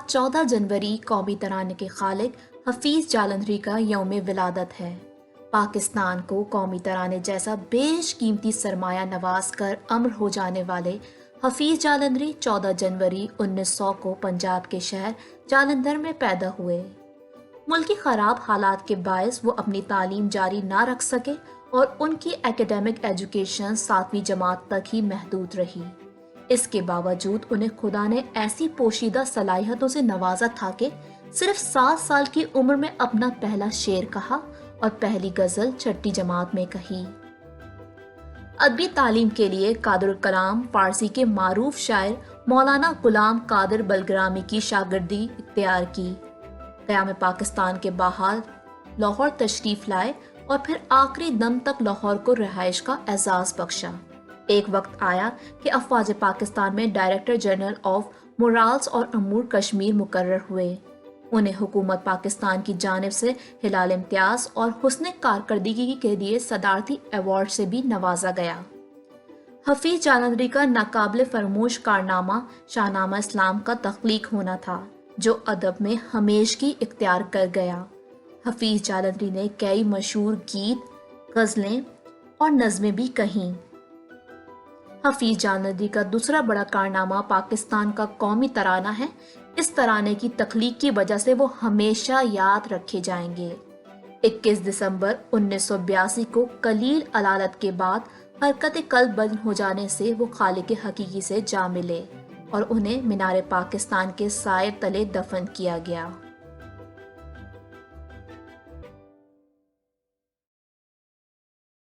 14 जनवरी कौमी तराने के खालिक हफीज़ जालंधरी का यौम विलादत है। पाकिस्तान को कौमी तराने जैसा बेशकीमती सरमाया नवाज कर अमर हो जाने वाले हफीज़ जालंधरी 14 जनवरी 1900 को पंजाब के शहर जालंधर में पैदा हुए। मुल्क की ख़राब हालात के बायस वो अपनी तालीम जारी ना रख सके और उनकी एकेडमिक एजुकेशन 7वीं जमात तक ही महदूद रही। इसके बावजूद उन्हें खुदा ने ऐसी पोशीदा सलाहियतों से नवाजा था कि सिर्फ 7 साल की उम्र में अपना पहला शेर कहा और पहली गजल 6ठी जमात में कही। अदबी तालीम के लिए कादरुल कलाम फारसी के मारूफ शायर मौलाना गुलाम कादिर बलग्रामी की शागिर्दी इख्तियार की। क़याम पाकिस्तान के बाद लाहौर तशरीफ लाए और फिर आखिरी दम तक लाहौर को रिहाइश का एजाज़ बख्शा। एक वक्त आया कि अफवाज पाकिस्तान में डायरेक्टर जनरल ऑफ मोराल्स और अमूर कश्मीर मुकर्रर हुए। उन्हें हुकूमत पाकिस्तान की जानिब से हिलाल इम्तियाज़ और हुस्न कारकर्दगी के लिए सदारती अवार्ड से भी नवाजा गया। हफीज़ जालंधरी का नाकाबिल फरमोश कारनामा शाहनामा इस्लाम का तख्लीक होना था, जो अदब में हमेशगी इख्तियार कर गया। हफीज़ जालंधरी ने कई मशहूर गीत, गज़लें और नज़में भी कहीं। हफीज़ जालंधरी का दूसरा बड़ा कारनामा पाकिस्तान का कौमी तराना है। इस तराने की तख्लीक की वजह से वो हमेशा याद रखे जाएंगे। 21 दिसंबर 1982 को कलील अलालत के बाद हरकत कल्ब बंद हो जाने से वो खालिक हकीकी से जा मिले और उन्हें मीनार पाकिस्तान के साए तले दफन किया गया।